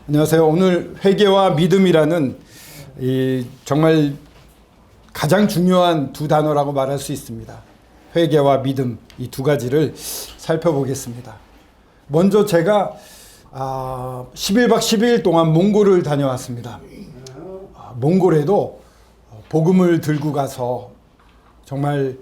안녕하세요. 오늘 회개와 믿음이라는 정말 가장 중요한 두 단어라고 말할 수 있습니다. 회개와 믿음, 이 두 가지를 살펴보겠습니다. 먼저 제가 11박 12일 동안 몽골을 다녀왔습니다. 몽골에도 복음을 들고 가서 정말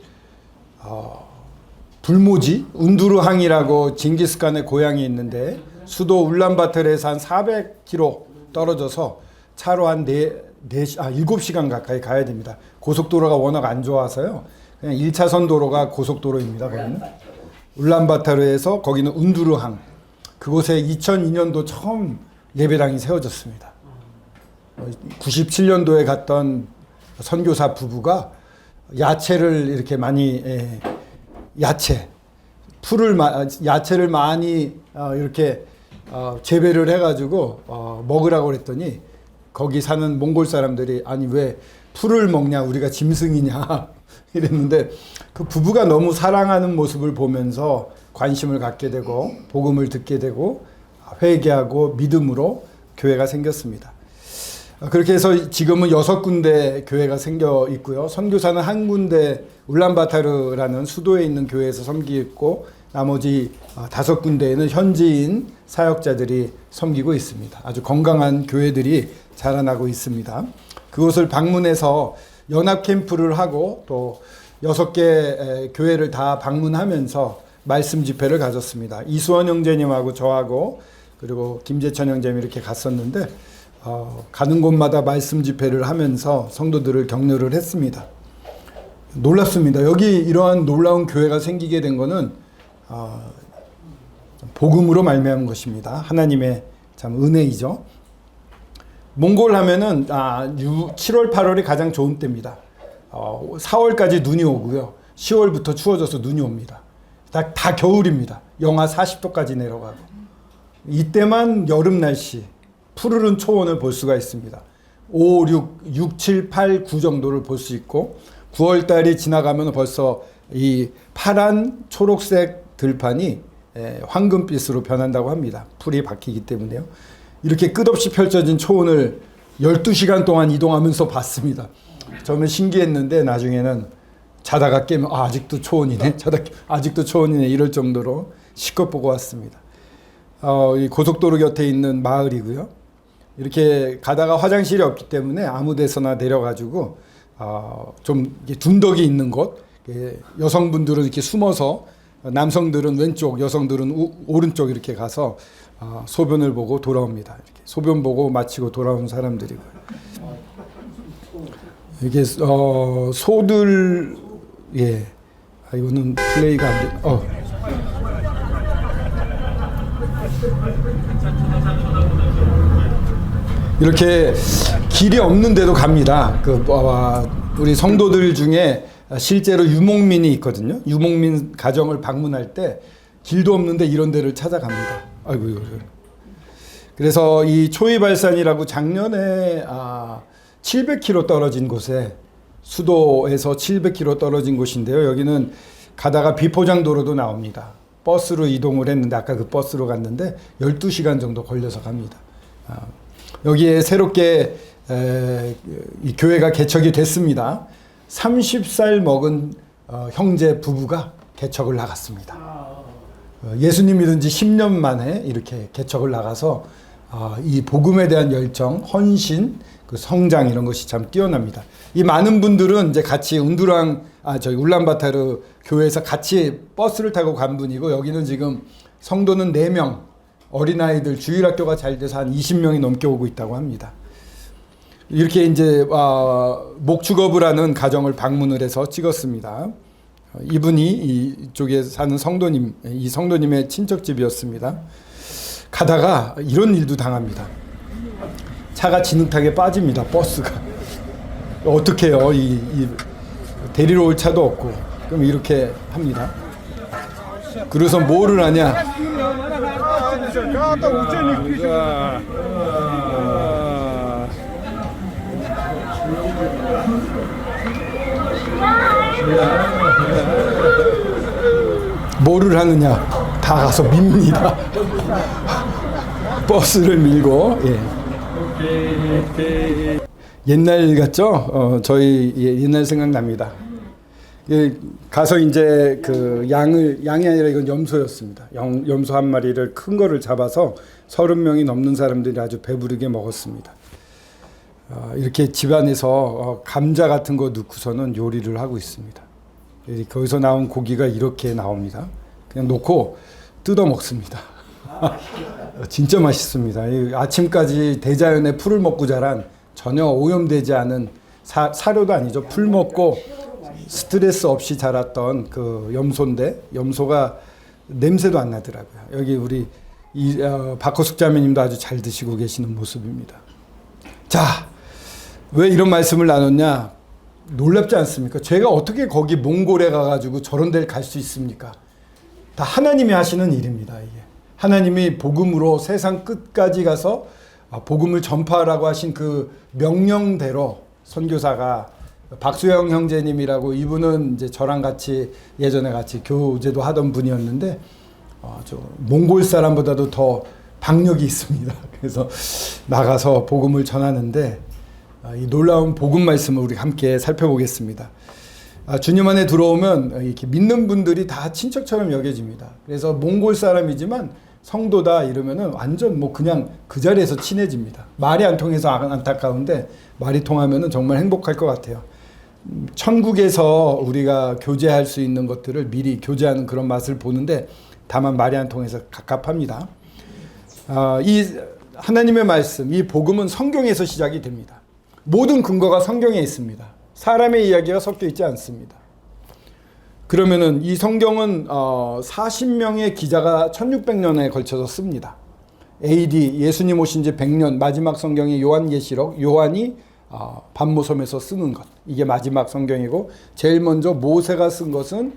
불모지 운두르항이라고 징기스칸의 고향이 있는데 수도 울란바토르에서 한 400km 떨어져서 차로 한 7시간 가까이 가야 됩니다. 고속도로가 워낙 안 좋아서요. 그냥 1차선 도로가 고속도로입니다. 거기는. 울란바토르에서 거기는 운두르항. 그곳에 2002년도 처음 예배당이 세워졌습니다. 97년도에 갔던 선교사 부부가 야채를 이렇게 많이 야채를 많이 이렇게 재배를 해가지고 먹으라고 그랬더니 거기 사는 몽골 사람들이 아니 왜 풀을 먹냐 우리가 짐승이냐 이랬는데 그 부부가 너무 사랑하는 모습을 보면서 관심을 갖게 되고 복음을 듣게 되고 회개하고 믿음으로 교회가 생겼습니다. 그렇게 해서 지금은 6군데 교회가 생겨 있고요. 선교사는 한 군데 울란바토르라는 수도에 있는 교회에서 섬기고 있고 나머지 5군데에는 현지인 사역자들이 섬기고 있습니다. 아주 건강한 교회들이 자라나고 있습니다. 그곳을 방문해서 연합 캠프를 하고 또 6개 교회를 다 방문하면서 말씀 집회를 가졌습니다. 이수원 형제님하고 저하고 그리고 김재천 형제님 이렇게 갔었는데 가는 곳마다 말씀 집회를 하면서 성도들을 격려를 했습니다. 놀랍습니다. 여기 이러한 놀라운 교회가 생기게 된 것은 복음으로 말미암은 것입니다. 하나님의 참 은혜이죠. 몽골 하면은 7월, 8월이 가장 좋은 때입니다. 4월까지 눈이 오고요. 10월부터 추워져서 눈이 옵니다. 다 겨울입니다. 영하 40도까지 내려가고. 이때만 여름 날씨, 푸르른 초원을 볼 수가 있습니다. 5, 6, 7, 8, 9 정도를 볼 수 있고 9월 달이 지나가면 벌써 이 파란 초록색 들판이 황금빛으로 변한다고 합니다. 풀이 박히기 때문에요. 이렇게 끝없이 펼쳐진 초원을 12시간 동안 이동하면서 봤습니다. 처음에 신기했는데 나중에는 자다가 깨면 아직도 초원이네. 아직도 초원이네. 이럴 정도로 실컷 보고 왔습니다. 이 고속도로 곁에 있는 마을이고요. 이렇게 가다가 화장실이 없기 때문에 아무 데서나 내려가지고 좀 둔덕이 있는 곳, 여성분들은 이렇게 숨어서 남성들은 왼쪽, 여성들은 오른쪽 이렇게 가서 소변을 보고 돌아옵니다. 이렇게 소변 보고 마치고 돌아온 사람들이고 이게 소들 이거는 플레이가 안 돼. 이렇게 길이 없는데도 갑니다. 우리 성도들 중에 실제로 유목민이 있거든요. 유목민 가정을 방문할 때 길도 없는데 이런 데를 찾아갑니다. 아이고. 그래서 이 초이발산이라고 작년에 700km 떨어진 곳에 수도에서 700km 떨어진 곳인데요. 여기는 가다가 비포장도로도 나옵니다. 버스로 이동을 했는데 아까 그 버스로 갔는데 12시간 정도 걸려서 갑니다. 여기에 새롭게 이 교회가 개척이 됐습니다. 30살 먹은 형제 부부가 개척을 나갔습니다. 예수님 믿은 지 10년 만에 이렇게 개척을 나가서 이 복음에 대한 열정, 헌신, 그 성장 이런 것이 참 뛰어납니다. 이 많은 분들은 이제 같이 울란바토르 교회에서 같이 버스를 타고 간 분이고 여기는 지금 성도는 4명, 어린아이들 주일학교가 잘 돼서 한 20명이 넘게 오고 있다고 합니다. 이렇게 이제 목축업을 하는 가정을 방문을 해서 찍었습니다. 이분이 이쪽에 사는 성도님, 이 성도님의 친척집이었습니다. 가다가 이런 일도 당합니다. 차가 진흙탕에 빠집니다. 버스가. 어떻게 해요? 데리러 올 차도 없고. 그럼 이렇게 합니다. 그래서 뭐를 하냐? 뭐를 하느냐? 다 가서 밉니다. 버스를 밀고, 예. 옛날 같죠? 저희 옛날 생각납니다. 예, 가서 이제 그 양이 아니라 이건 염소였습니다. 염소 한 마리를 큰 거를 잡아서 30명이 넘는 사람들이 아주 배부르게 먹었습니다. 이렇게 집안에서 감자 같은 거 넣고서는 요리를 하고 있습니다. 거기서 나온 고기가 이렇게 나옵니다. 그냥 놓고 뜯어 먹습니다. 진짜 맛있습니다. 아침까지 대자연의 풀을 먹고 자란 전혀 오염되지 않은 사료도 아니죠. 풀 먹고 스트레스 없이 자랐던 그 염소인데 염소가 냄새도 안 나더라고요. 여기 우리 박호숙 자매님도 아주 잘 드시고 계시는 모습입니다. 자, 왜 이런 말씀을 나눴냐? 놀랍지 않습니까? 제가 어떻게 거기 몽골에 가가지고 저런 데를 갈 수 있습니까? 다 하나님이 하시는 일입니다. 이게 하나님이 복음으로 세상 끝까지 가서 복음을 전파하라고 하신 그 명령대로 선교사가 박수영 형제님이라고 이분은 이제 저랑 같이 예전에 같이 교제도 하던 분이었는데 저 몽골 사람보다도 더 박력이 있습니다. 그래서 나가서 복음을 전하는데 이 놀라운 복음 말씀을 우리 함께 살펴보겠습니다. 주님 안에 들어오면 이렇게 믿는 분들이 다 친척처럼 여겨집니다. 그래서 몽골 사람이지만 성도다 이러면은 완전 뭐 그냥 그 자리에서 친해집니다. 말이 안 통해서 안타까운데 말이 통하면은 정말 행복할 것 같아요. 천국에서 우리가 교제할 수 있는 것들을 미리 교제하는 그런 맛을 보는데 다만 말이 안 통해서 갑갑합니다. 이 하나님의 말씀, 이 복음은 성경에서 시작이 됩니다. 모든 근거가 성경에 있습니다. 사람의 이야기가 섞여 있지 않습니다. 그러면은 이 성경은 40명의 기자가 1600년에 걸쳐서 씁니다. AD 예수님 오신 지 100년 마지막 성경이 요한계시록, 요한이 반모섬에서 쓰는 것. 이게 마지막 성경이고 제일 먼저 모세가 쓴 것은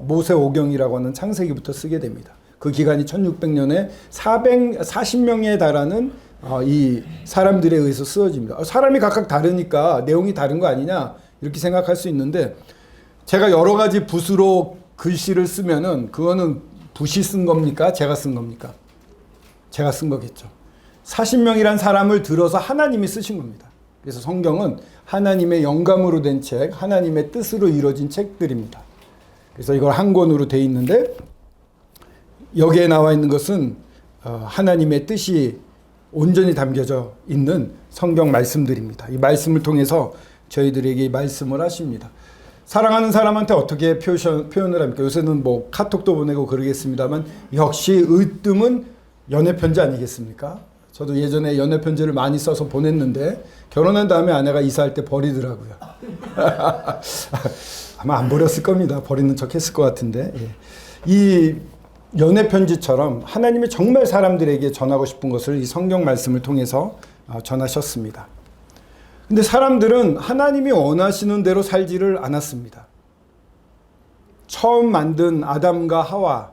모세오경이라고 하는 창세기부터 쓰게 됩니다. 그 기간이 1600년에 440명에 달하는 이 사람들에 의해서 쓰여집니다. 사람이 각각 다르니까 내용이 다른 거 아니냐 이렇게 생각할 수 있는데 제가 여러 가지 붓으로 글씨를 쓰면은 그거는 붓이 쓴 겁니까? 제가 쓴 겁니까? 제가 쓴 거겠죠. 40명이란 사람을 들어서 하나님이 쓰신 겁니다. 그래서 성경은 하나님의 영감으로 된 책, 하나님의 뜻으로 이루어진 책들입니다. 그래서 이걸 한 권으로 돼 있는데 여기에 나와 있는 것은 하나님의 뜻이 온전히 담겨져 있는 성경 말씀들입니다. 이 말씀을 통해서 저희들에게 말씀을 하십니다. 사랑하는 사람한테 어떻게 표현을 합니까? 요새는 뭐 카톡도 보내고 그러겠습니다만 역시 으뜸은 연애편지 아니겠습니까? 저도 예전에 연애편지를 많이 써서 보냈는데 결혼한 다음에 아내가 이사할 때 버리더라고요. 아마 안 버렸을 겁니다. 버리는 척 했을 것 같은데. 예. 이 연애편지처럼 하나님이 정말 사람들에게 전하고 싶은 것을 이 성경 말씀을 통해서 전하셨습니다. 근데 사람들은 하나님이 원하시는 대로 살지를 않았습니다. 처음 만든 아담과 하와,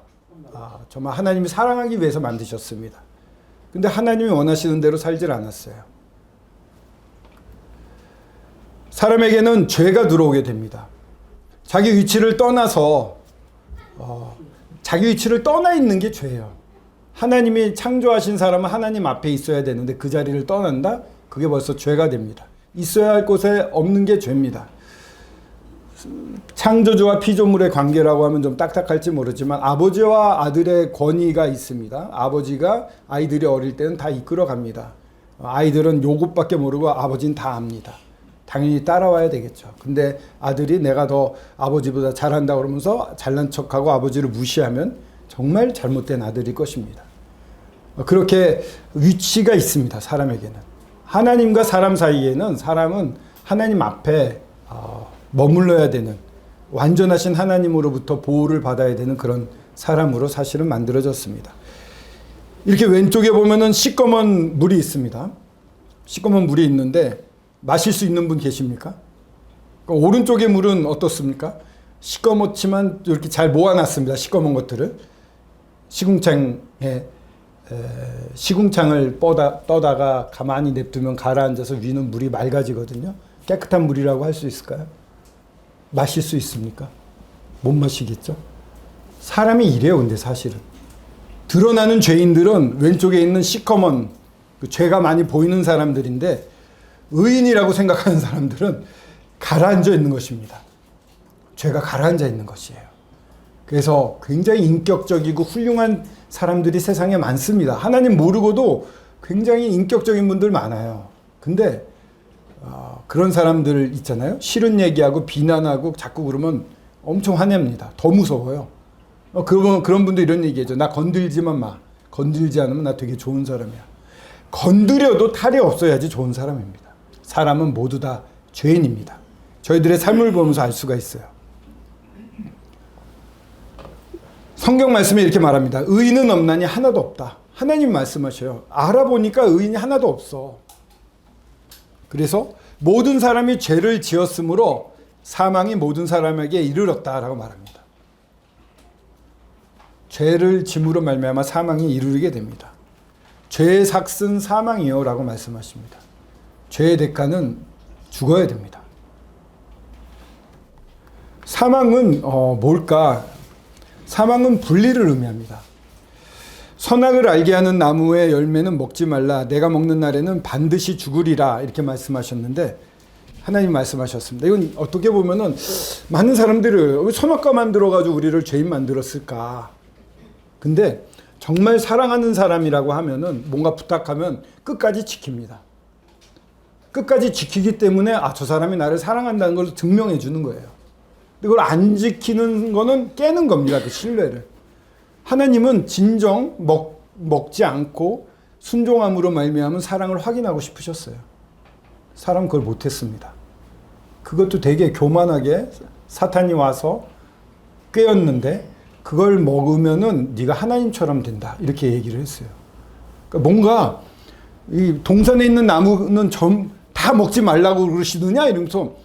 정말 하나님이 사랑하기 위해서 만드셨습니다. 근데 하나님이 원하시는 대로 살지를 않았어요. 사람에게는 죄가 들어오게 됩니다. 자기 위치를 떠나서 자기 위치를 떠나 있는 게 죄예요. 하나님이 창조하신 사람은 하나님 앞에 있어야 되는데 그 자리를 떠난다? 그게 벌써 죄가 됩니다. 있어야 할 곳에 없는 게 죄입니다. 창조주와 피조물의 관계라고 하면 좀 딱딱할지 모르지만 아버지와 아들의 권위가 있습니다. 아버지가 아이들이 어릴 때는 다 이끌어 갑니다. 아이들은 요것밖에 모르고 아버지는 다 압니다. 당연히 따라와야 되겠죠. 근데 아들이 내가 더 아버지보다 잘한다 그러면서 잘난 척하고 아버지를 무시하면 정말 잘못된 아들일 것입니다. 그렇게 위치가 있습니다. 사람에게는. 하나님과 사람 사이에는 사람은 하나님 앞에 머물러야 되는 완전하신 하나님으로부터 보호를 받아야 되는 그런 사람으로 사실은 만들어졌습니다. 이렇게 왼쪽에 보면은 시꺼먼 물이 있습니다. 시꺼먼 물이 있는데 마실 수 있는 분 계십니까? 오른쪽의 물은 어떻습니까? 시꺼멓지만 이렇게 잘 모아놨습니다. 시꺼먼 것들을. 시궁창을 떠다가 가만히 냅두면 가라앉아서 위는 물이 맑아지거든요. 깨끗한 물이라고 할 수 있을까요? 마실 수 있습니까? 못 마시겠죠? 사람이 이래요, 근데 사실은. 드러나는 죄인들은 왼쪽에 있는 시커먼 그 죄가 많이 보이는 사람들인데, 의인이라고 생각하는 사람들은 가라앉아 있는 것입니다. 죄가 가라앉아 있는 것이에요. 그래서 굉장히 인격적이고 훌륭한 사람들이 세상에 많습니다. 하나님 모르고도 굉장히 인격적인 분들 많아요. 근데 그런 사람들 있잖아요. 싫은 얘기하고 비난하고 자꾸 그러면 엄청 화냅니다. 더 무서워요. 그런 분들 이런 얘기하죠. 나 건들지만 마. 건들지 않으면 나 되게 좋은 사람이야. 건드려도 탈이 없어야지 좋은 사람입니다. 사람은 모두 다 죄인입니다. 저희들의 삶을 보면서 알 수가 있어요. 성경 말씀에 이렇게 말합니다. 의인은 없나니 하나도 없다. 하나님 말씀하셔요. 알아보니까 의인이 하나도 없어. 그래서 모든 사람이 죄를 지었으므로 사망이 모든 사람에게 이르렀다라고 말합니다. 죄를 짐으로 말미암아 사망이 이르게 됩니다. 죄의 삭은 사망이요 라고 말씀하십니다. 죄의 대가는 죽어야 됩니다. 사망은 뭘까? 사망은 분리를 의미합니다. 선악을 알게 하는 나무의 열매는 먹지 말라. 내가 먹는 날에는 반드시 죽으리라. 이렇게 말씀하셨는데 하나님 말씀하셨습니다. 이건 어떻게 보면은 많은 사람들을 왜 선악과 만들어가지고 우리를 죄인 만들었을까? 근데 정말 사랑하는 사람이라고 하면은 뭔가 부탁하면 끝까지 지킵니다. 끝까지 지키기 때문에 저 사람이 나를 사랑한다는 걸 증명해 주는 거예요. 이걸 안 지키는 거는 깨는 겁니다. 그 신뢰를. 하나님은 진정 먹지 않고 순종함으로 말미암은 사랑을 확인하고 싶으셨어요. 사람 그걸 못했습니다. 그것도 되게 교만하게 사탄이 와서 꿰었는데 그걸 먹으면은 네가 하나님처럼 된다 이렇게 얘기를 했어요. 그러니까 뭔가 이 동산에 있는 나무는 다 먹지 말라고 그러시느냐 이러면서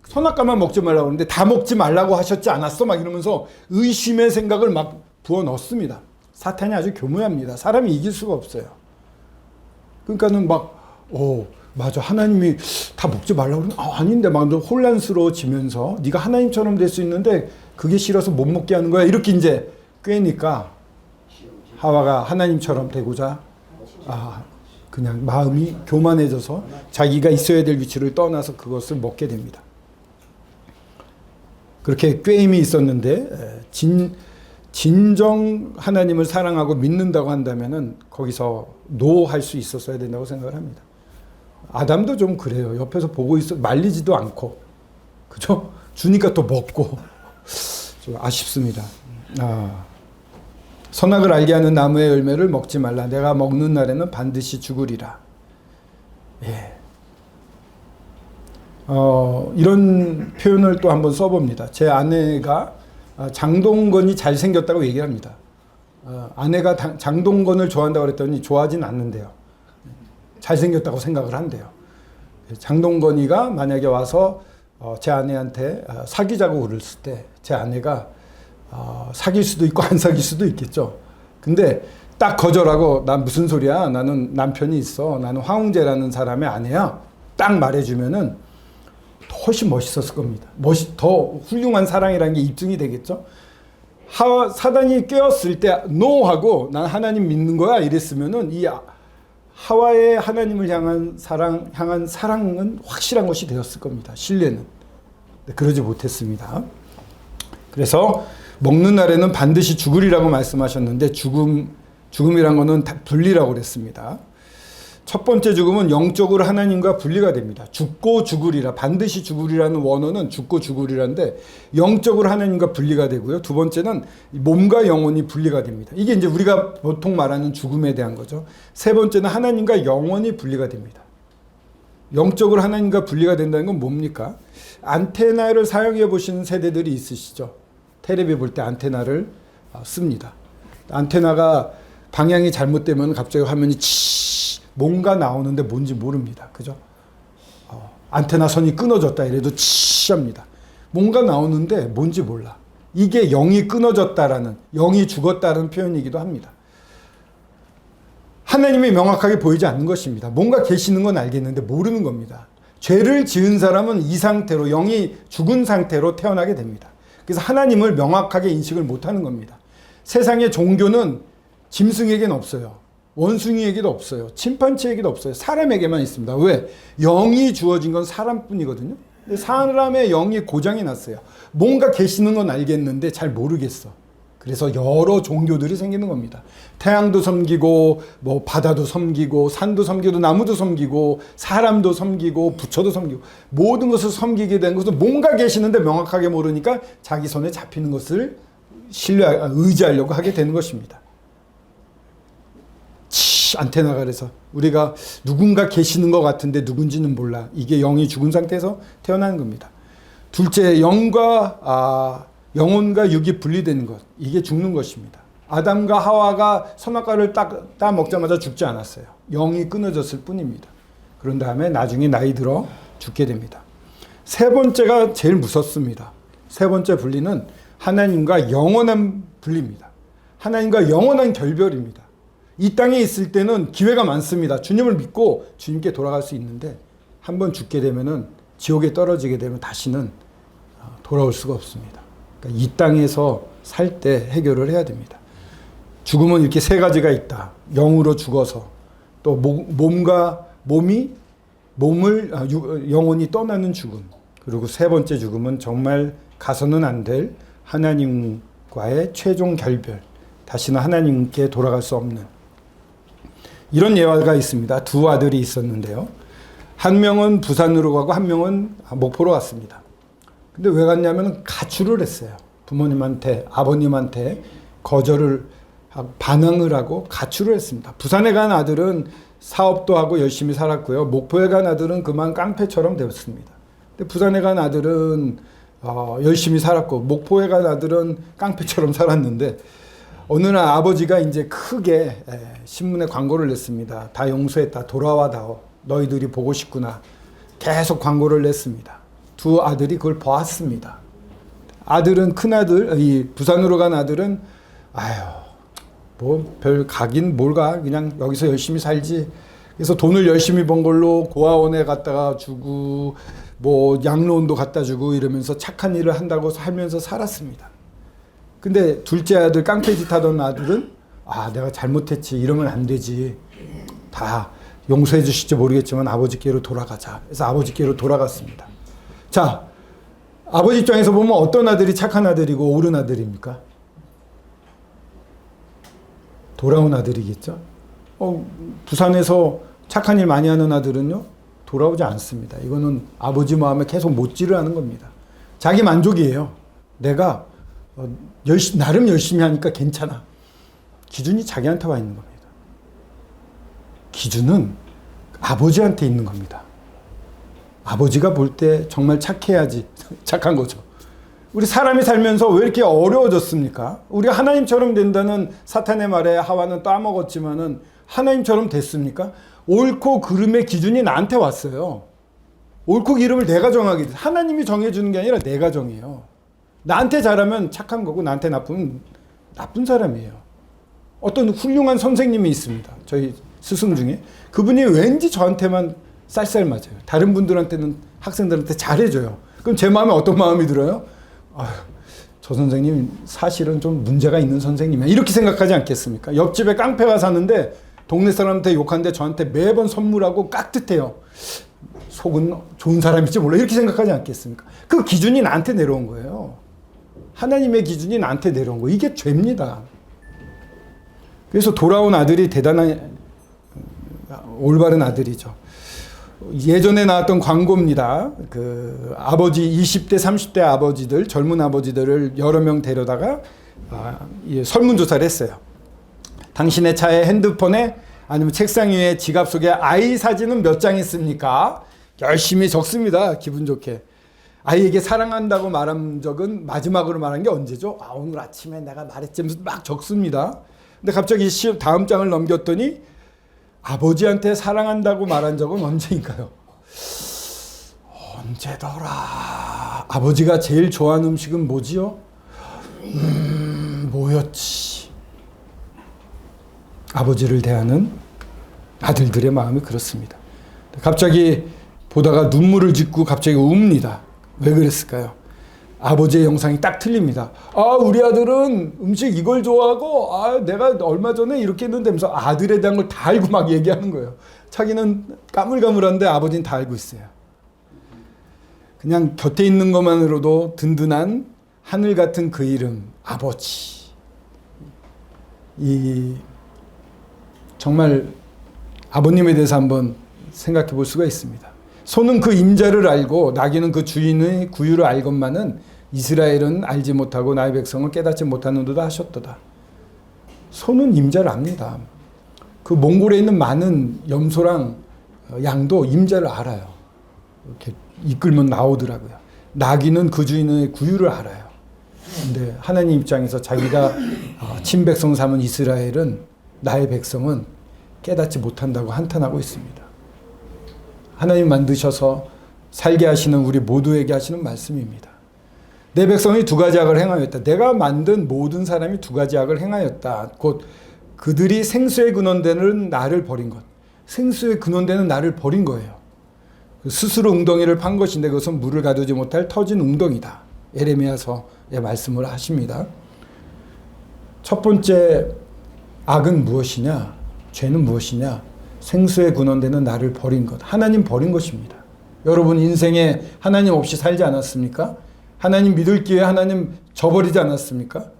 선악과만 먹지 말라고 그러는데 다 먹지 말라고 하셨지 않았어? 막 이러면서 의심의 생각을 막 부어 넣습니다. 사탄이 아주 교묘합니다. 사람이 이길 수가 없어요. 그러니까는 맞아. 하나님이 다 먹지 말라고 그러는 아닌데 막 혼란스러워지면서 네가 하나님처럼 될 수 있는데 그게 싫어서 못 먹게 하는 거야. 이렇게 이제 꿰니까 하와가 하나님처럼 되고자 그냥 마음이 교만해져서 자기가 있어야 될 위치를 떠나서 그것을 먹게 됩니다. 그렇게 꾀임이 있었는데 진정 하나님을 사랑하고 믿는다고 한다면은 거기서 노할 수 있었어야 된다고 생각을 합니다. 아담도 좀 그래요. 옆에서 보고 있어 말리지도 않고, 그죠? 주니까 또 먹고 좀 아쉽습니다. 선악을 알게 하는 나무의 열매를 먹지 말라. 내가 먹는 날에는 반드시 죽으리라. 예. 이런 표현을 또 한번 써봅니다. 제 아내가 장동건이 잘생겼다고 얘기합니다. 아내가 장동건을 좋아한다고 그랬더니 좋아하진 않는데요. 잘생겼다고 생각을 한대요. 장동건이가 만약에 와서 제 아내한테 사귀자고 그랬을 때 제 아내가 사귈 수도 있고 안 사귈 수도 있겠죠. 근데 딱 거절하고 난 무슨 소리야. 나는 남편이 있어. 나는 황웅재라는 사람의 아내야. 딱 말해주면은 훨씬 멋있었을 겁니다. 더 훌륭한 사랑이라는 게 입증이 되겠죠. 사단이 꿰었을 때 노하고 난 하나님 믿는 거야 이랬으면은 이 하와의 하나님을 향한 사랑은 확실한 것이 되었을 겁니다. 신뢰는. 그러지 못했습니다. 그래서 먹는 날에는 반드시 죽으리라고 말씀하셨는데 죽음이란 거는 다 분리라고 그랬습니다. 첫 번째 죽음은 영적으로 하나님과 분리가 됩니다. 죽고 죽으리라. 반드시 죽으리라는 원어는 죽고 죽으리라인데 영적으로 하나님과 분리가 되고요. 두 번째는 몸과 영혼이 분리가 됩니다. 이게 이제 우리가 보통 말하는 죽음에 대한 거죠. 세 번째는 하나님과 영혼이 분리가 됩니다. 영적으로 하나님과 분리가 된다는 건 뭡니까? 안테나를 사용해 보시는 세대들이 있으시죠. 텔레비 볼 때 안테나를 씁니다. 안테나가 방향이 잘못되면 갑자기 화면이 뭔가 나오는데 뭔지 모릅니다. 그죠? 안테나 선이 끊어졌다 이래도 합니다. 뭔가 나오는데 뭔지 몰라. 이게 영이 끊어졌다라는, 영이 죽었다는 표현이기도 합니다. 하나님이 명확하게 보이지 않는 것입니다. 뭔가 계시는 건 알겠는데 모르는 겁니다. 죄를 지은 사람은 이 상태로, 영이 죽은 상태로 태어나게 됩니다. 그래서 하나님을 명확하게 인식을 못하는 겁니다. 세상의 종교는 짐승에게는 없어요. 원숭이에게도 없어요. 침판치에게도 없어요. 사람에게만 있습니다. 왜? 영이 주어진 건 사람뿐이거든요. 근데 사람의 영이 고장이 났어요. 뭔가 계시는 건 알겠는데 잘 모르겠어. 그래서 여러 종교들이 생기는 겁니다. 태양도 섬기고, 뭐 바다도 섬기고, 산도 섬기고, 나무도 섬기고, 사람도 섬기고, 부처도 섬기고, 모든 것을 섬기게 된 것은 뭔가 계시는데 명확하게 모르니까 자기 손에 잡히는 것을 의지하려고 하게 되는 것입니다. 안테나가 그래서 우리가 누군가 계시는 것 같은데 누군지는 몰라. 이게 영이 죽은 상태에서 태어나는 겁니다. 둘째, 영혼과 육이 분리되는 것. 이게 죽는 것입니다. 아담과 하와가 선악과를 따 먹자마자 죽지 않았어요. 영이 끊어졌을 뿐입니다. 그런 다음에 나중에 나이 들어 죽게 됩니다. 세 번째가 제일 무섭습니다. 세 번째 분리는 하나님과 영원한 분리입니다. 하나님과 영원한 결별입니다. 이 땅에 있을 때는 기회가 많습니다. 주님을 믿고 주님께 돌아갈 수 있는데 한번 죽게 되면은 지옥에 떨어지게 되면 다시는 돌아올 수가 없습니다. 그러니까 이 땅에서 살 때 해결을 해야 됩니다. 죽음은 이렇게 세 가지가 있다. 영으로 죽어서 또 영혼이 떠나는 죽음. 그리고 세 번째 죽음은 정말 가서는 안 될 하나님과의 최종 결별. 다시는 하나님께 돌아갈 수 없는 이런 예화가 있습니다. 두 아들이 있었는데요. 한 명은 부산으로 가고 한 명은 목포로 갔습니다. 근데 왜 갔냐면 가출을 했어요. 부모님한테, 아버님한테 반항을 하고 가출을 했습니다. 부산에 간 아들은 사업도 하고 열심히 살았고요. 목포에 간 아들은 그만 깡패처럼 되었습니다. 근데 부산에 간 아들은 열심히 살았고 목포에 간 아들은 깡패처럼 살았는데 어느 날 아버지가 이제 크게 신문에 광고를 냈습니다. 다 용서했다. 돌아와다오. 너희들이 보고 싶구나. 계속 광고를 냈습니다. 두 아들이 그걸 보았습니다. 아들은 큰아들, 이 부산으로 간 아들은 뭐 별 가긴 뭘 가. 그냥 여기서 열심히 살지. 그래서 돈을 열심히 번 걸로 고아원에 갖다가 주고 뭐 양로원도 갖다 주고 이러면서 착한 일을 한다고 살면서 살았습니다. 근데 둘째 아들 깡패짓 하던 아들은 내가 잘못했지. 이러면 안 되지. 다 용서해 주실지 모르겠지만 아버지께로 돌아가자. 그래서 아버지께로 돌아갔습니다. 자, 아버지 입장에서 보면 어떤 아들이 착한 아들이고 옳은 아들입니까? 돌아온 아들이겠죠. 부산에서 착한 일 많이 하는 아들은요 돌아오지 않습니다. 이거는 아버지 마음에 계속 못질을 하는 겁니다. 자기 만족이에요. 내가 나름 열심히 하니까 괜찮아. 기준이 자기한테 와 있는 겁니다. 기준은 아버지한테 있는 겁니다. 아버지가 볼 때 정말 착해야지 착한 거죠. 우리 사람이 살면서 왜 이렇게 어려워졌습니까? 우리가 하나님처럼 된다는 사탄의 말에 하와는 따먹었지만은 하나님처럼 됐습니까? 옳고 그름의 기준이 나한테 왔어요. 옳고 그름을 내가 정하게 돼. 하나님이 정해주는 게 아니라 내가 정해요. 나한테 잘하면 착한 거고 나한테 나쁜 사람이에요. 어떤 훌륭한 선생님이 있습니다. 저희 스승 중에. 그분이 왠지 저한테만 쌀쌀 맞아요. 다른 분들한테는 학생들한테 잘해줘요. 그럼 제 마음에 어떤 마음이 들어요? 저 선생님 사실은 좀 문제가 있는 선생님이야. 이렇게 생각하지 않겠습니까? 옆집에 깡패가 사는데 동네 사람한테 욕하는데 저한테 매번 선물하고 깍듯해요. 속은 좋은 사람일지 몰라. 이렇게 생각하지 않겠습니까? 그 기준이 나한테 내려온 거예요. 하나님의 기준이 나한테 내려온 거예요. 이게 죄입니다. 그래서 돌아온 아들이 대단한 올바른 아들이죠. 예전에 나왔던 광고입니다. 그 아버지 20대 30대 아버지들 젊은 아버지들을 여러 명 데려다가 설문조사를 했어요. 당신의 차에 핸드폰에 아니면 책상 위에 지갑 속에 아이 사진은 몇 장 있습니까? 열심히 적습니다. 기분 좋게. 아이에게 사랑한다고 말한 적은 마지막으로 말한 게 언제죠? 오늘 아침에 내가 말했지 하면서 막 적습니다. 근데 갑자기 다음 장을 넘겼더니 아버지한테 사랑한다고 말한 적은 언제인가요? 언제더라? 아버지가 제일 좋아하는 음식은 뭐지요? 뭐였지? 아버지를 대하는 아들들의 마음이 그렇습니다. 갑자기 보다가 눈물을 짓고 갑자기 웁니다. 왜 그랬을까요? 아버지의 영상이 딱 틀립니다. 아, 우리 아들은 음식 이걸 좋아하고, 아, 내가 얼마 전에 이렇게 했는데 하면서 아들에 대한 걸 다 알고 막 얘기하는 거예요. 자기는 까물까물한데 아버지는 다 알고 있어요. 그냥 곁에 있는 것만으로도 든든한 하늘 같은 그 이름, 아버지. 정말 아버님에 대해서 한번 생각해 볼 수가 있습니다. 소는 그 임자를 알고 나귀는 그 주인의 구유를 알건만은 이스라엘은 알지 못하고 나의 백성은 깨닫지 못하는도다 하셨도다. 소는 임자를 압니다. 그 몽골에 있는 많은 염소랑 양도 임자를 알아요. 이렇게 이끌면 나오더라고요. 나귀는 그 주인의 구유를 알아요. 근데 하나님 입장에서 자기가 친백성 삼은 이스라엘은, 나의 백성은 깨닫지 못한다고 한탄하고 있습니다. 하나님 만드셔서 살게 하시는 우리 모두에게 하시는 말씀입니다. 내 백성이 두 가지 악을 행하였다. 내가 만든 모든 사람이 두 가지 악을 행하였다. 곧 그들이 생수의 근원되는 나를 버린 것. 생수의 근원되는 나를 버린 거예요. 스스로 웅덩이를 판 것인데 그것은 물을 가두지 못할 터진 웅덩이다. 예레미야서의 말씀을 하십니다. 첫 번째 악은 무엇이냐? 죄는 무엇이냐? 생수의 근원되는 나를 버린 것. 하나님 버린 것입니다. 여러분 인생에 하나님 없이 살지 않았습니까? 하나님 믿을 기회에 하나님 저버리지 않았습니까?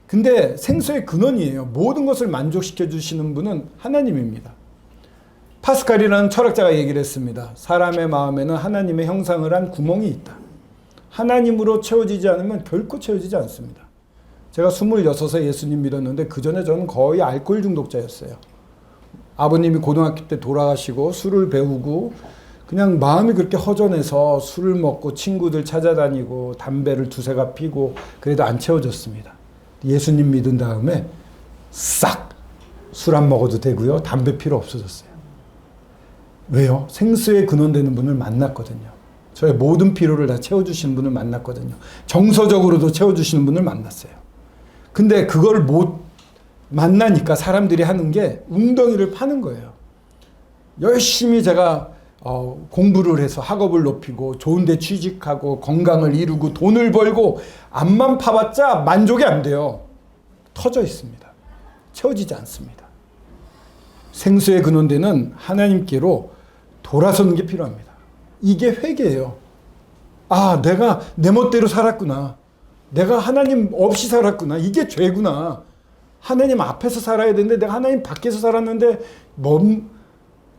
근데 생수의 근원이에요. 모든 것을 만족시켜 주시는 분은 하나님입니다. 파스칼이라는 철학자가 얘기를 했습니다. 사람의 마음에는 하나님의 형상을 한 구멍이 있다. 하나님으로 채워지지 않으면 결코 채워지지 않습니다. 제가 26에 예수님 믿었는데 그 전에 저는 거의 알코올 중독자였어요. 아버님이 고등학교 때 돌아가시고 술을 배우고 그냥 마음이 그렇게 허전해서 술을 먹고 친구들 찾아다니고 담배를 두세 가 피고 그래도 안 채워졌습니다. 예수님 믿은 다음에 싹 술 안 먹어도 되고요. 담배 필요 없어졌어요. 왜요? 생수의 근원되는 분을 만났거든요. 저의 모든 필요를 다 채워주시는 분을 만났거든요. 정서적으로도 채워주시는 분을 만났어요. 근데 그걸 못 만나니까 사람들이 하는 게 웅덩이를 파는 거예요. 열심히 제가 공부를 해서 학업을 높이고 좋은 데 취직하고 건강을 이루고 돈을 벌고 앞만 파봤자 만족이 안 돼요. 터져 있습니다. 채워지지 않습니다. 생수의 근원되는 하나님께로 돌아서는 게 필요합니다. 이게 회개예요. 아, 내가 내 멋대로 살았구나. 내가 하나님 없이 살았구나. 이게 죄구나. 하나님 앞에서 살아야 되는데 내가 하나님 밖에서 살았는데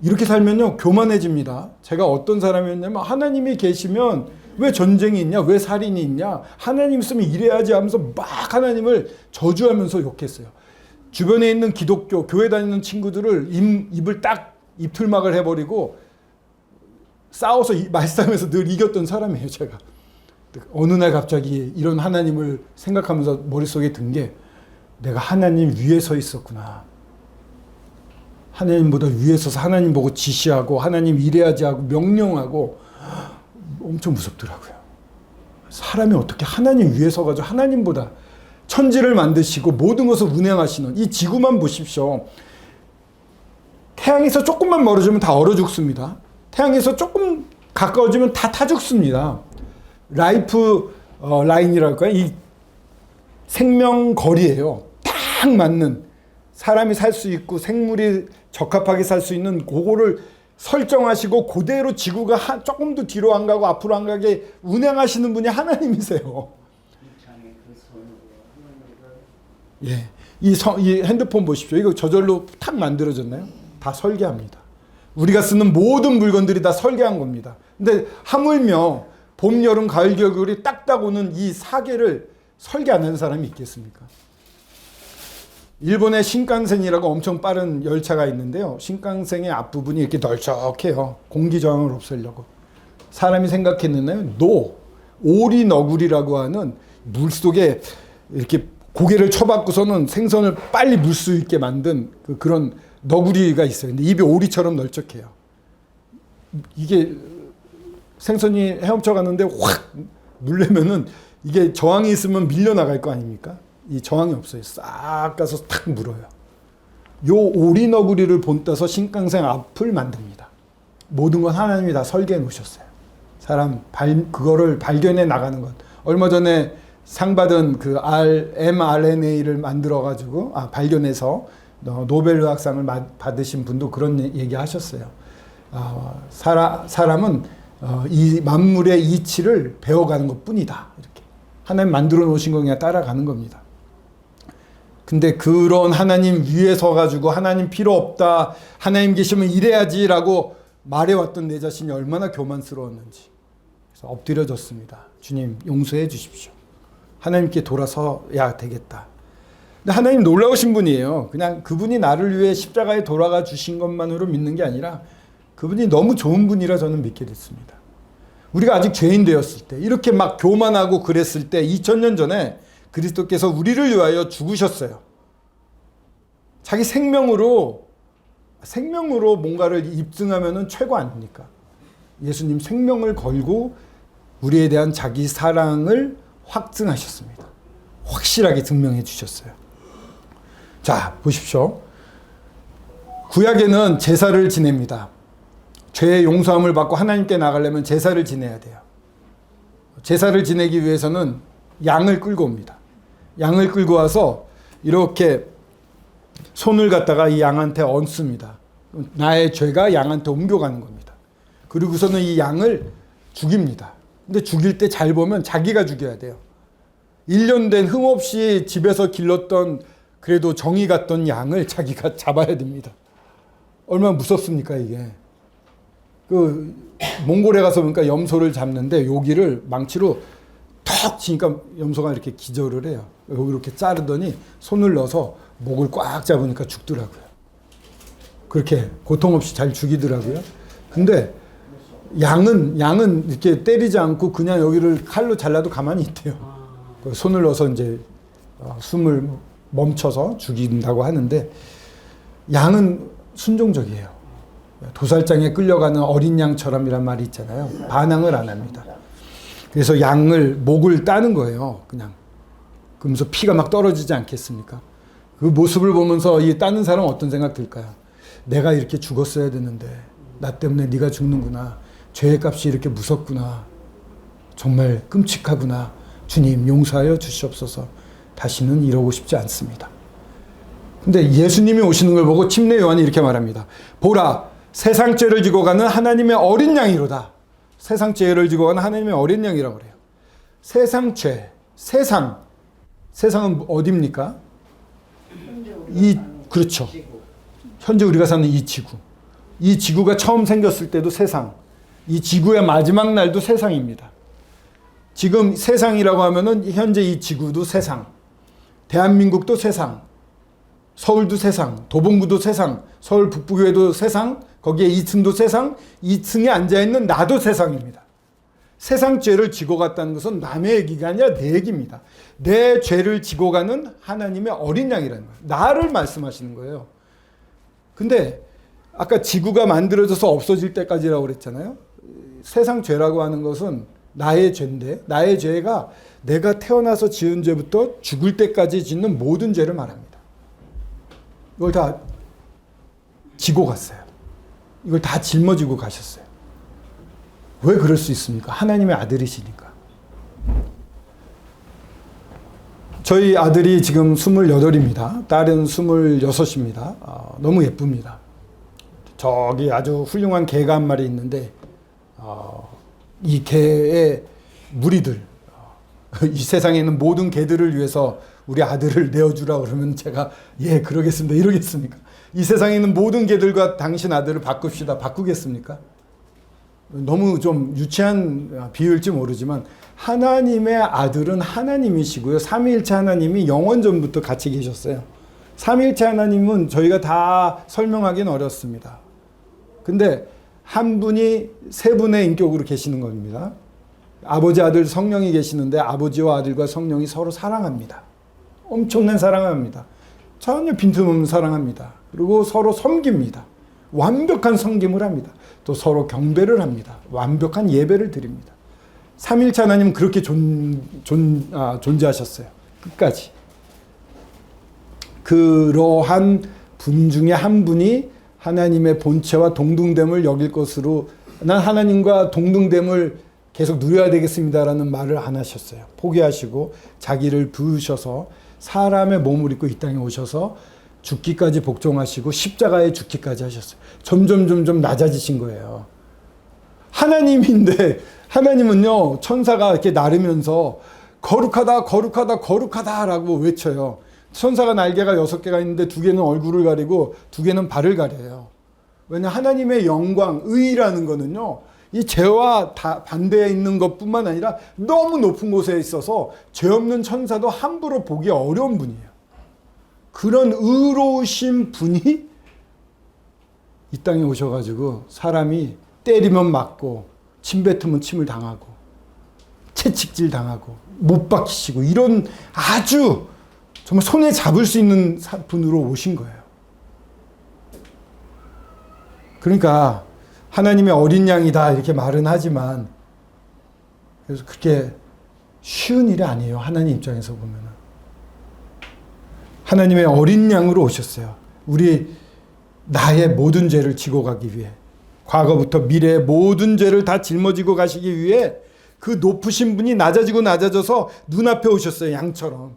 이렇게 살면요 교만해집니다. 제가 어떤 사람이었냐면 하나님이 계시면 왜 전쟁이 있냐, 왜 살인이 있냐, 하나님 있으면 이래야지 하면서 막 하나님을 저주하면서 욕했어요. 주변에 있는 기독교 교회 다니는 친구들을 입을 딱 입틀막을 해버리고 싸워서 말싸움에서 늘 이겼던 사람이에요. 제가 어느 날 갑자기 이런 하나님을 생각하면서 머릿속에 든 게 내가 하나님 위에 서 있었구나. 하나님보다 위에 서서 하나님 보고 지시하고 하나님 이래야지 하고 명령하고 엄청 무섭더라고요. 사람이 어떻게 하나님 위에 서가지고 하나님보다 천지를 만드시고 모든 것을 운행하시는 이 지구만 보십시오. 태양에서 조금만 멀어지면 다 얼어 죽습니다. 태양에서 조금 가까워지면 다 타 죽습니다. 라이프 라인이랄까요? 이 생명거리예요. 딱 맞는 사람이 살 수 있고 생물이 적합하게 살 수 있는 그거를 설정하시고 그대로 지구가 조금 더 뒤로 안 가고 앞으로 안 가게 운행하시는 분이 하나님이세요. 예, 이 핸드폰 보십시오. 이거 저절로 탁 만들어졌나요? 다 설계합니다. 우리가 쓰는 모든 물건들이 다 설계한 겁니다. 근데 하물며 봄, 여름, 가을, 겨울이 딱딱 오는 이 4개를 설계 안 하는 사람이 있겠습니까? 일본의 신칸센이라고 엄청 빠른 열차가 있는데요. 신칸센의 앞부분이 이렇게 널쩍해요. 공기 저항을 없애려고. 사람이 생각했는데요. 오리 너구리라고 하는 물속에 이렇게 고개를 쳐박고서는 생선을 빨리 물 수 있게 만든 그런 너구리가 있어요. 근데 입이 오리처럼 널쩍해요. 이게 생선이 헤엄쳐 가는데 확 물려면은 이게 저항이 있으면 밀려나갈 거 아닙니까? 이 저항이 없어요. 싹 가서 탁 물어요. 요 오리너구리를 본따서 신칸센 앞을 만듭니다. 모든 건 하나님이 다 설계해 놓으셨어요. 그거를 발견해 나가는 것. 얼마 전에 상 받은 그 mRNA를 만들어가지고, 발견해서 노벨 의학상을 받으신 분도 그런 얘기 하셨어요. 사람은 이 만물의 이치를 배워가는 것 뿐이다. 이렇게. 하나님 만들어 놓으신 거 그냥 따라가는 겁니다. 근데 그런 하나님 위에 서가지고 하나님 필요 없다. 하나님 계시면 이래야지라고 말해왔던 내 자신이 얼마나 교만스러웠는지. 그래서 엎드려졌습니다. 주님 용서해 주십시오. 하나님께 돌아서야 되겠다. 근데 하나님 놀라우신 분이에요. 그냥 그분이 나를 위해 십자가에 돌아가 주신 것만으로 믿는 게 아니라 그분이 너무 좋은 분이라 저는 믿게 됐습니다. 우리가 아직 죄인 되었을 때, 이렇게 막 교만하고 그랬을 때 2000년 전에 그리스도께서 우리를 위하여 죽으셨어요. 자기 생명으로 뭔가를 입증하면은 최고 아닙니까? 예수님 생명을 걸고 우리에 대한 자기 사랑을 확증하셨습니다. 확실하게 증명해 주셨어요. 자, 보십시오. 구약에는 제사를 지냅니다. 죄의 용서함을 받고 하나님께 나가려면 제사를 지내야 돼요. 제사를 지내기 위해서는 양을 끌고 옵니다. 양을 끌고 와서 이렇게 손을 갖다가 이 양한테 얹습니다. 나의 죄가 양한테 옮겨가는 겁니다. 그리고서는 이 양을 죽입니다. 근데 죽일 때 잘 보면 자기가 죽여야 돼요. 1년 된 흠없이 집에서 길렀던 그래도 정이 갔던 양을 자기가 잡아야 됩니다. 얼마나 무섭습니까 이게. 그 몽골에 가서 보니까 염소를 잡는데 여기를 망치로 턱 치니까 염소가 이렇게 기절을 해요. 여기 이렇게 자르더니 손을 넣어서 목을 꽉 잡으니까 죽더라고요. 그렇게 고통 없이 잘 죽이더라고요. 근데 양은 이렇게 때리지 않고 그냥 여기를 칼로 잘라도 가만히 있대요. 손을 넣어서 이제 숨을 멈춰서 죽인다고 하는데 양은 순종적이에요. 도살장에 끌려가는 어린 양처럼이란 말이 있잖아요. 반항을 안 합니다. 그래서 양을 목을 따는 거예요. 그냥. 그러면서 피가 막 떨어지지 않겠습니까? 그 모습을 보면서 이 따는 사람은 어떤 생각 들까요? 내가 이렇게 죽었어야 되는데 나 때문에 네가 죽는구나. 죄의 값이 이렇게 무섭구나. 정말 끔찍하구나. 주님 용서하여 주시옵소서. 다시는 이러고 싶지 않습니다. 근데 예수님이 오시는 걸 보고 침례 요한이 이렇게 말합니다. 보라, 세상 죄를 지고 가는 하나님의 어린 양이로다. 세상 죄를 지고 가는 하나님의 어린 양이라고 그래요. 세상 죄, 세상은 어디입니까? 그렇죠. 현재 우리가 사는 이 지구. 이 지구가 처음 생겼을 때도 세상. 이 지구의 마지막 날도 세상입니다. 지금 세상이라고 하면은 현재 이 지구도 세상. 대한민국도 세상. 서울도 세상. 도봉구도 세상. 서울 북부교회도 세상. 거기에 2층도 세상. 2층에 앉아있는 나도 세상입니다. 세상 죄를 지고 갔다는 것은 남의 얘기가 아니라 내 얘기입니다. 내 죄를 지고 가는 하나님의 어린 양이라는 거예요. 나를 말씀하시는 거예요. 근데 아까 지구가 만들어져서 없어질 때까지라고 그랬잖아요. 세상 죄라고 하는 것은 나의 죄인데 나의 죄가 내가 태어나서 지은 죄부터 죽을 때까지 짓는 모든 죄를 말합니다. 이걸 다 지고 갔어요. 이걸 다 짊어지고 가셨어요. 왜 그럴 수 있습니까? 하나님의 아들이시니까. 저희 아들이 지금 28입니다. 딸은 26입니다. 너무 예쁩니다. 저기 아주 훌륭한 개가 한 마리 있는데 이 개의 무리들, 이 세상에 있는 모든 개들을 위해서 우리 아들을 내어주라 그러면 제가 예 그러겠습니다 이러겠습니까? 이 세상에 있는 모든 개들과 당신 아들을 바꿉시다 바꾸겠습니까? 너무 좀 유치한 비유일지 모르지만 하나님의 아들은 하나님이시고요. 삼위일체 하나님이 영원 전부터 같이 계셨어요. 삼위일체 하나님은 저희가 다 설명하기는 어렵습니다. 근데 한 분이 세 분의 인격으로 계시는 겁니다. 아버지, 아들, 성령이 계시는데 아버지와 아들과 성령이 서로 사랑합니다. 엄청난 사랑을 합니다. 전혀 빈틈없는 사랑합니다. 그리고 서로 섬깁니다. 완벽한 섬김을 합니다. 또 서로 경배를 합니다. 완벽한 예배를 드립니다. 삼위일체 하나님은 그렇게 존재하셨어요. 끝까지. 그러한 분 중에 한 분이 하나님의 본체와 동등됨을 여길 것으로 난 하나님과 동등됨을 계속 누려야 되겠습니다라는 말을 안 하셨어요. 포기하시고 자기를 부으셔서 사람의 몸을 입고 이 땅에 오셔서 죽기까지 복종하시고 십자가에 죽기까지 하셨어요. 점점 낮아지신 거예요. 하나님인데 하나님은요, 천사가 이렇게 나르면서 거룩하다 거룩하다 거룩하다라고 외쳐요. 천사가 날개가 6개가 있는데 2개는 얼굴을 가리고 2개는 발을 가려요. 왜냐, 하나님의 영광, 의라는 거는요, 이 죄와 다 반대에 있는 것뿐만 아니라 너무 높은 곳에 있어서 죄 없는 천사도 함부로 보기 어려운 분이에요. 그런 의로우신 분이 이 땅에 오셔가지고 사람이 때리면 맞고 침 뱉으면 침을 당하고 채찍질 당하고 못 박히시고 이런 아주 정말 손에 잡을 수 있는 분으로 오신 거예요. 그러니까 하나님의 어린 양이다 이렇게 말은 하지만 그래서 그렇게 쉬운 일이 아니에요. 하나님 입장에서 보면은. 하나님의 어린 양으로 오셨어요. 나의 모든 죄를 지고 가기 위해, 과거부터 미래의 모든 죄를 다 짊어지고 가시기 위해 그 높으신 분이 낮아지고 낮아져서 눈앞에 오셨어요. 양처럼.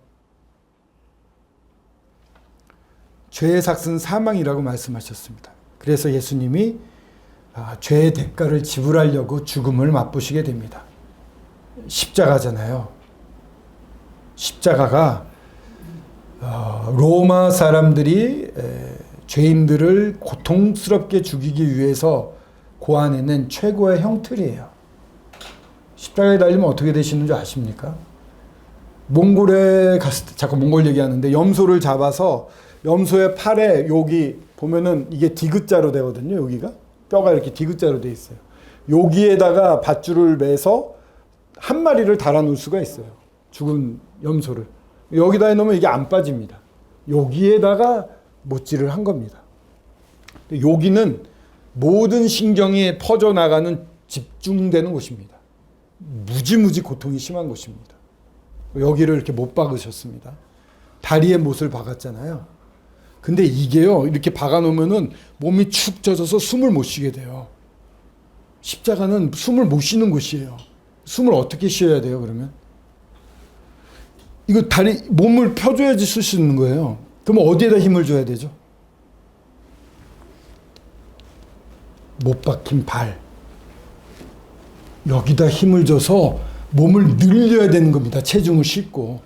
죄의 삭은 사망이라고 말씀하셨습니다. 그래서 예수님이 죄의 대가를 지불하려고 죽음을 맛보시게 됩니다. 십자가잖아요. 십자가가 로마 사람들이 죄인들을 고통스럽게 죽이기 위해서 고안해낸 최고의 형틀이에요. 십자가에 달리면 어떻게 되시는 줄 아십니까? 몽골에 갔을 때, 자꾸 몽골 얘기하는데, 염소를 잡아서 염소의 팔에 여기 보면은 이게 디귿자로 되거든요. 여기가 뼈가 이렇게 디귿자로 돼 있어요. 여기에다가 밧줄을 매서 한 마리를 달아 놓을 수가 있어요. 죽은 염소를 여기다 해놓으면 이게 안 빠집니다. 여기에다가 못질을 한 겁니다. 여기는 모든 신경이 퍼져나가는 집중되는 곳입니다. 무지무지 고통이 심한 곳입니다. 여기를 이렇게 못 박으셨습니다. 다리에 못을 박았잖아요. 근데 이게요, 이렇게 박아놓으면은 몸이 축 젖어서 숨을 못 쉬게 돼요. 십자가는 숨을 못 쉬는 곳이에요. 숨을 어떻게 쉬어야 돼요, 그러면? 이거 몸을 펴줘야지 쓸 수 있는 거예요. 그럼 어디에다 힘을 줘야 되죠? 못 박힌 발. 여기다 힘을 줘서 몸을 늘려야 되는 겁니다. 체중을 싣고.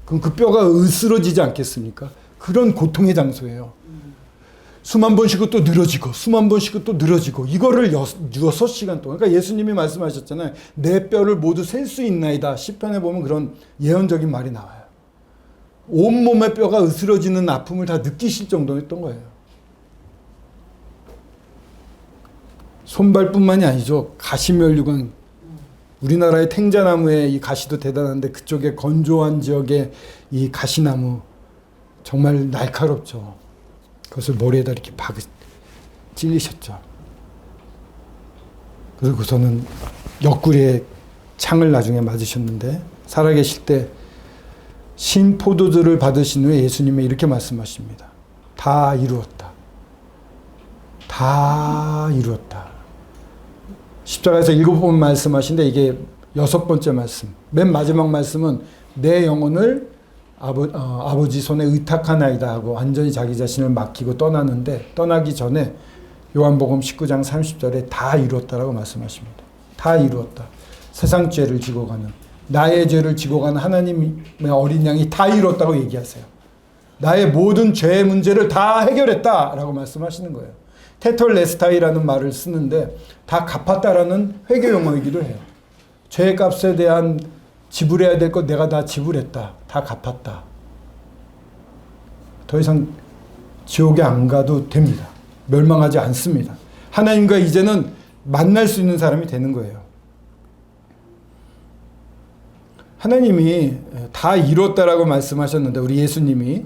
그럼 그 뼈가 으스러지지 않겠습니까? 그런 고통의 장소예요. 숨 한 번 쉬고 또 늘어지고, 숨 한 번 쉬고 또 늘어지고, 이거를 6시간 동안. 그러니까 예수님이 말씀하셨잖아요. 내 뼈를 모두 셀 수 있나이다. 시편에 보면 그런 예언적인 말이 나와요. 온몸의 뼈가 으스러지는 아픔을 다 느끼실 정도였던 거예요. 손발뿐만이 아니죠. 가시면류관. 우리나라의 탱자나무의 이 가시도 대단한데 그쪽에 건조한 지역의 이 가시나무 정말 날카롭죠. 그것을 머리에다 이렇게 찔리셨죠. 그리고서는 옆구리에 창을 나중에 맞으셨는데, 살아계실 때 신포도주를 받으신 후에 예수님이 이렇게 말씀하십니다. 다 이루었다. 다 이루었다. 십자가에서 7번 말씀하신데 이게 6번째 말씀. 맨 마지막 말씀은 내 영혼을 아버지 손에 의탁하나이다 하고 완전히 자기 자신을 맡기고 떠나는데, 떠나기 전에 요한복음 19장 30절에 다 이루었다라고 말씀하십니다. 다 이루었다. 세상 죄를 지고 가는, 나의 죄를 지고 가는 하나님의 어린 양이 다 이루었다고 얘기하세요. 나의 모든 죄의 문제를 다 해결했다라고 말씀하시는 거예요. 테톨레스타이라는 말을 쓰는데 다 갚았다라는 회개 용어이기도 해요. 죄의 값에 대한 지불해야 될 것 내가 다 지불했다. 다 갚았다. 더 이상 지옥에 안 가도 됩니다. 멸망하지 않습니다. 하나님과 이제는 만날 수 있는 사람이 되는 거예요. 하나님이 다 이뤘다라고 말씀하셨는데, 우리 예수님이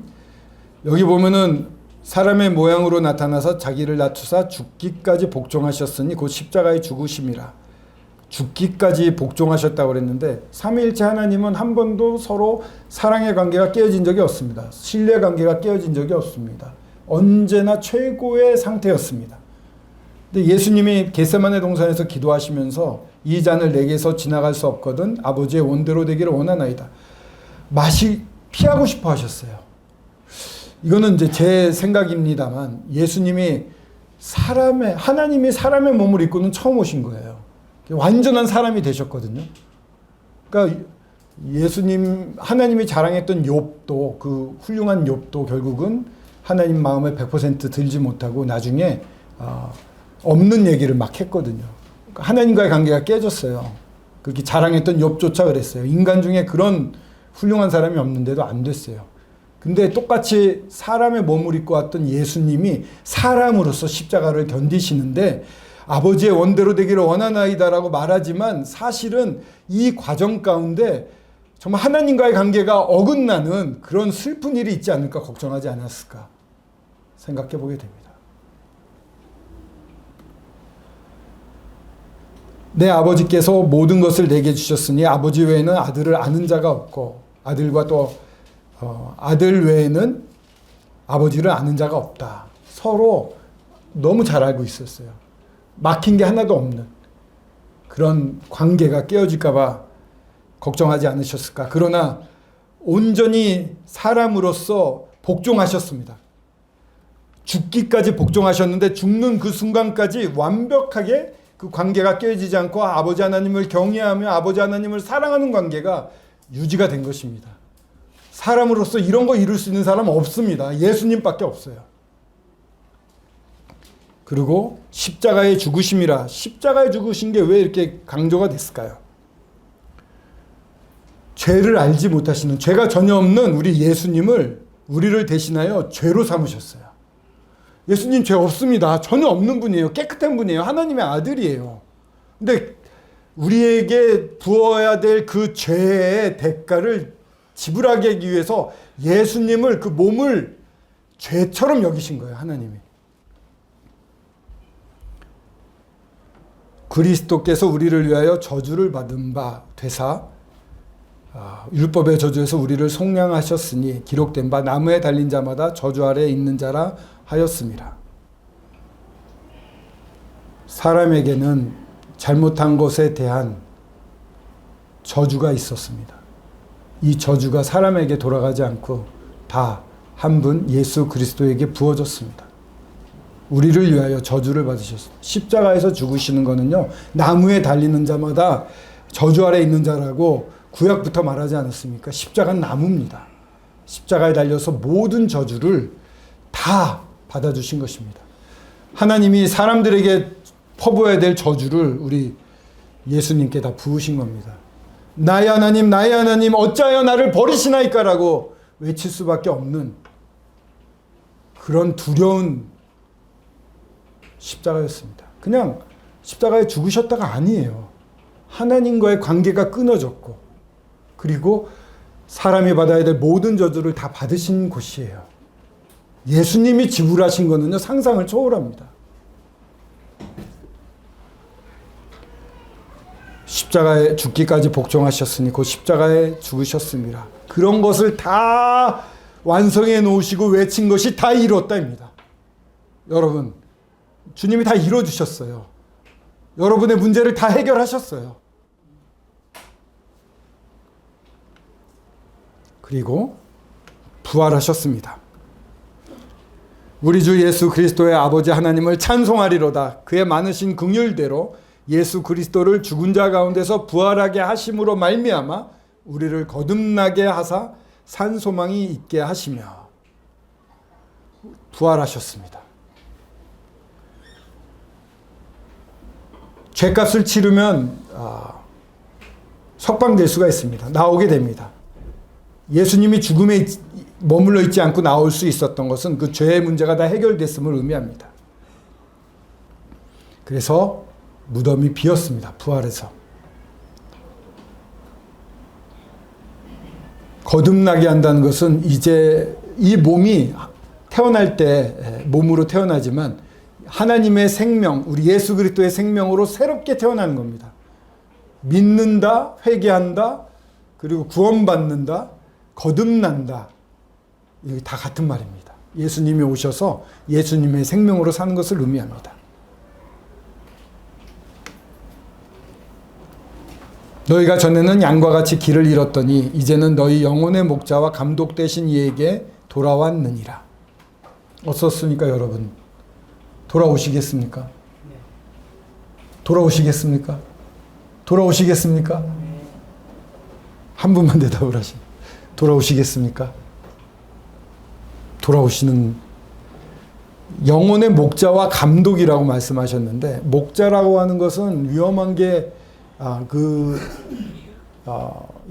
여기 보면은 사람의 모양으로 나타나서 자기를 낮추사 죽기까지 복종하셨으니 곧 십자가의 죽으심이라. 죽기까지 복종하셨다고 그랬는데, 삼위일체 하나님은 한 번도 서로 사랑의 관계가 깨어진 적이 없습니다. 신뢰 관계가 깨어진 적이 없습니다. 언제나 최고의 상태였습니다. 근데 예수님이 겟세마네 동산에서 기도하시면서 이 잔을 내게서 지나갈 수 없거든 아버지의 원대로 되기를 원하나이다. 맛이 피하고 싶어 하셨어요. 이거는 이제 제 생각입니다만 예수님이 하나님이 사람의 몸을 입고는 처음 오신 거예요. 완전한 사람이 되셨거든요. 그러니까 하나님이 자랑했던 욥도, 그 훌륭한 욥도 결국은 하나님 마음에 100% 들지 못하고 나중에 없는 얘기를 막 했거든요. 그러니까 하나님과의 관계가 깨졌어요. 그렇게 자랑했던 욥조차 그랬어요. 인간 중에 그런 훌륭한 사람이 없는데도 안 됐어요. 근데 똑같이 사람의 몸을 입고 왔던 예수님이 사람으로서 십자가를 견디시는데 아버지의 원대로 되기를 원하나이다라고 말하지만 사실은 이 과정 가운데 정말 하나님과의 관계가 어긋나는 그런 슬픈 일이 있지 않을까 걱정하지 않았을까 생각해 보게 됩니다. 내 아버지께서 모든 것을 내게 주셨으니 아버지 외에는 아들을 아는 자가 없고 아들과 또 아들 외에는 아버지를 아는 자가 없다. 서로 너무 잘 알고 있었어요. 막힌 게 하나도 없는 그런 관계가 깨어질까 봐 걱정하지 않으셨을까. 그러나 온전히 사람으로서 복종하셨습니다. 죽기까지 복종하셨는데 죽는 그 순간까지 완벽하게 그 관계가 깨어지지 않고 아버지 하나님을 경외하며 아버지 하나님을 사랑하는 관계가 유지가 된 것입니다. 사람으로서 이런 거 이룰 수 있는 사람은 없습니다. 예수님밖에 없어요. 그리고 십자가의 죽으심이라. 십자가의 죽으신 게 왜 이렇게 강조가 됐을까요? 죄를 알지 못하시는, 죄가 전혀 없는 우리 예수님을 우리를 대신하여 죄로 삼으셨어요. 예수님 죄 없습니다. 전혀 없는 분이에요. 깨끗한 분이에요. 하나님의 아들이에요. 근데 우리에게 부어야 될 그 죄의 대가를 지불하기 위해서 예수님을, 그 몸을 죄처럼 여기신 거예요. 하나님이. 그리스도께서 우리를 위하여 저주를 받은 바 되사 율법의 저주에서 우리를 속량하셨으니 기록된 바 나무에 달린 자마다 저주 아래에 있는 자라 하였습니다. 사람에게는 잘못한 것에 대한 저주가 있었습니다. 이 저주가 사람에게 돌아가지 않고 다 한 분 예수 그리스도에게 부어졌습니다. 우리를 위하여 저주를 받으셨습니다. 십자가에서 죽으시는 거는요, 나무에 달리는 자마다 저주 아래에 있는 자라고 구약부터 말하지 않았습니까? 십자가는 나무입니다. 십자가에 달려서 모든 저주를 다 받아주신 것입니다. 하나님이 사람들에게 퍼부어야 될 저주를 우리 예수님께 다 부으신 겁니다. 나의 하나님, 나의 하나님, 어찌하여 나를 버리시나이까라고 외칠 수밖에 없는 그런 두려운 십자가였습니다. 그냥 십자가에 죽으셨다가 아니에요. 하나님과의 관계가 끊어졌고, 그리고 사람이 받아야 될 모든 저주를 다 받으신 곳이에요. 예수님이 지불하신 거는요, 상상을 초월합니다. 십자가에 죽기까지 복종하셨으니 곧 십자가에 죽으셨습니다. 그런 것을 다 완성해 놓으시고 외친 것이 다 이뤘다입니다. 여러분, 주님이 다 이뤄주셨어요. 여러분의 문제를 다 해결하셨어요. 그리고 부활하셨습니다. 우리 주 예수 그리스도의 아버지 하나님을 찬송하리로다. 그의 많으신 긍휼대로 예수 그리스도를 죽은 자 가운데서 부활하게 하심으로 말미암아 우리를 거듭나게 하사 산 소망이 있게 하시며. 부활하셨습니다. 죄값을 치르면 석방될 수가 있습니다. 나오게 됩니다. 예수님이 죽음에 머물러 있지 않고 나올 수 있었던 것은 그 죄의 문제가 다 해결됐음을 의미합니다. 그래서 무덤이 비었습니다. 부활해서. 거듭나게 한다는 것은 이제 이 몸이 태어날 때 몸으로 태어나지만 하나님의 생명, 우리 예수 그리스도의 생명으로 새롭게 태어나는 겁니다. 믿는다, 회개한다, 그리고 구원받는다, 거듭난다. 이게 다 같은 말입니다. 예수님이 오셔서 예수님의 생명으로 사는 것을 의미합니다. 너희가 전에는 양과 같이 길을 잃었더니 이제는 너희 영혼의 목자와 감독 되신 이에게 돌아왔느니라. 어떻습니까, 여러분? 돌아오시겠습니까? 돌아오시겠습니까? 돌아오시겠습니까? 한 분만 대답을 하시면 돌아오시겠습니까? 돌아오시는 영혼의 목자와 감독이라고 말씀하셨는데, 목자라고 하는 것은 위험한 게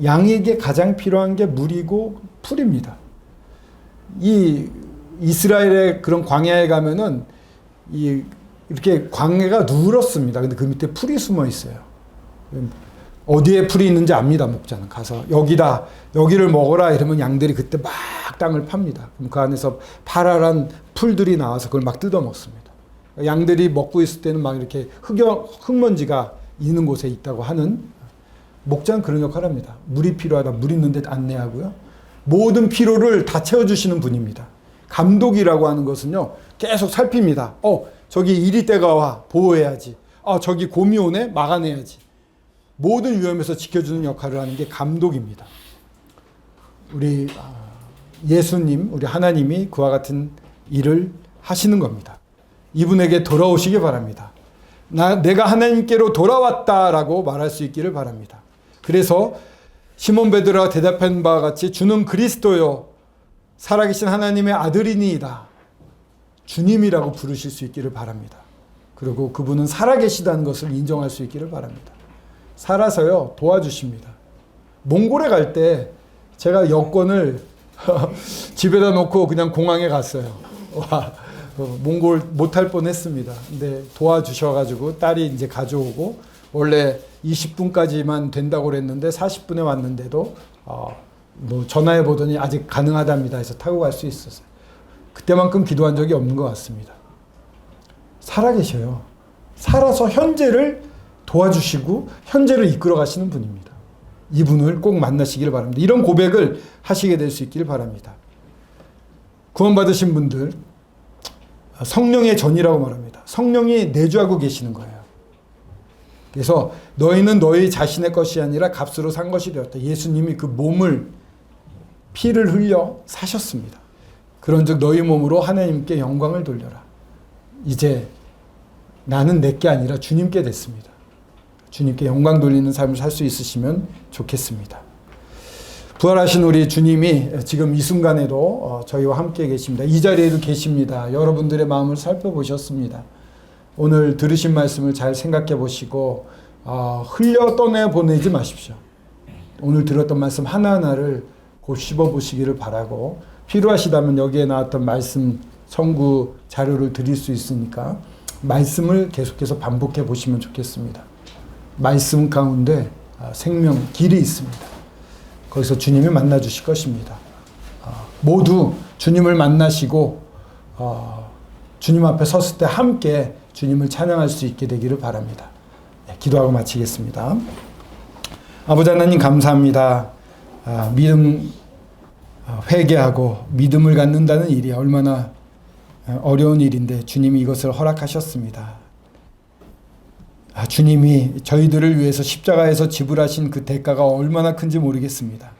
양에게 가장 필요한 게 물이고 풀입니다. 이 이스라엘의 그런 광야에 가면은 이렇게 광야가 누렇습니다. 근데 그 밑에 풀이 숨어 있어요. 어디에 풀이 있는지 압니다. 목자는 가서 여기를 먹어라 이러면 양들이 그때 막 땅을 팝니다. 그럼 그 안에서 파랄한 풀들이 나와서 그걸 막 뜯어 먹습니다. 양들이 먹고 있을 때는 막 이렇게 흙먼지가 있는 곳에 있다고 하는, 목자는 그런 역할을 합니다. 물이 필요하다, 물 있는데 안내하고요. 모든 필요를 다 채워주시는 분입니다. 감독이라고 하는 것은요, 계속 살핍니다. 저기 이리떼가 와, 보호해야지. 저기 곰이 오네, 막아내야지. 모든 위험에서 지켜주는 역할을 하는 게 감독입니다. 우리 예수님, 우리 하나님이 그와 같은 일을 하시는 겁니다. 이분에게 돌아오시기 바랍니다. 내가 하나님께로 돌아왔다라고 말할 수 있기를 바랍니다. 그래서 시몬 베드로가 대답한 바와 같이 주는 그리스도요 살아계신 하나님의 아들이니이다, 주님이라고 부르실 수 있기를 바랍니다. 그리고 그분은 살아계시다는 것을 인정할 수 있기를 바랍니다. 살아서요 도와주십니다. 몽골에 갈 때 제가 여권을 집에다 놓고 그냥 공항에 갔어요. 몽골 못할 뻔했습니다. 근데 도와주셔가지고 딸이 이제 가져오고, 원래 20분까지만 된다고 그랬는데 40분에 왔는데도 뭐 전화해 보더니 아직 가능하답니다 해서 타고 갈 수 있었어요. 그때만큼 기도한 적이 없는 것 같습니다. 살아계셔요. 살아서 현재를 도와주시고 현재를 이끌어 가시는 분입니다. 이분을 꼭 만나시기를 바랍니다. 이런 고백을 하시게 될 수 있기를 바랍니다. 구원받으신 분들, 성령의 전이라고 말합니다. 성령이 내주하고 계시는 거예요. 그래서 너희는 너희 자신의 것이 아니라 값으로 산 것이 되었다. 예수님이 그 몸을, 피를 흘려 사셨습니다. 그런즉 너희 몸으로 하나님께 영광을 돌려라. 이제 나는 내게 아니라 주님께 됐습니다. 주님께 영광 돌리는 삶을 살 수 있으시면 좋겠습니다. 부활하신 우리 주님이 지금 이 순간에도 저희와 함께 계십니다. 이 자리에도 계십니다. 여러분들의 마음을 살펴보셨습니다. 오늘 들으신 말씀을 잘 생각해 보시고 흘려 떠내보내지 마십시오. 오늘 들었던 말씀 하나하나를 곱씹어 보시기를 바라고, 필요하시다면 여기에 나왔던 말씀 청구 자료를 드릴 수 있으니까 말씀을 계속해서 반복해 보시면 좋겠습니다. 말씀 가운데 생명, 길이 있습니다. 거기서 주님이 만나 주실 것입니다. 모두 주님을 만나시고 주님 앞에 섰을 때 함께 주님을 찬양할 수 있게 되기를 바랍니다. 기도하고 마치겠습니다. 아버지 하나님 감사합니다. 믿음, 회개하고 믿음을 갖는다는 일이 얼마나 어려운 일인데 주님이 이것을 허락하셨습니다. 주님이 저희들을 위해서 십자가에서 지불하신 그 대가가 얼마나 큰지 모르겠습니다.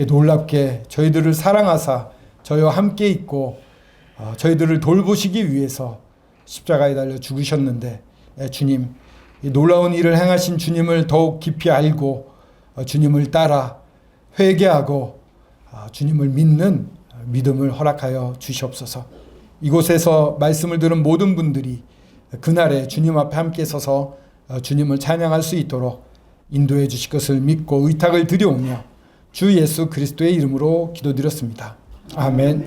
놀랍게 저희들을 사랑하사 저희와 함께 있고 저희들을 돌보시기 위해서 십자가에 달려 죽으셨는데, 주님, 이 놀라운 일을 행하신 주님을 더욱 깊이 알고 주님을 따라 회개하고 주님을 믿는 믿음을 허락하여 주시옵소서. 이곳에서 말씀을 들은 모든 분들이 그날에 주님 앞에 함께 서서 주님을 찬양할 수 있도록 인도해 주실 것을 믿고 의탁을 드려오며 주 예수 그리스도의 이름으로 기도드렸습니다. 아멘.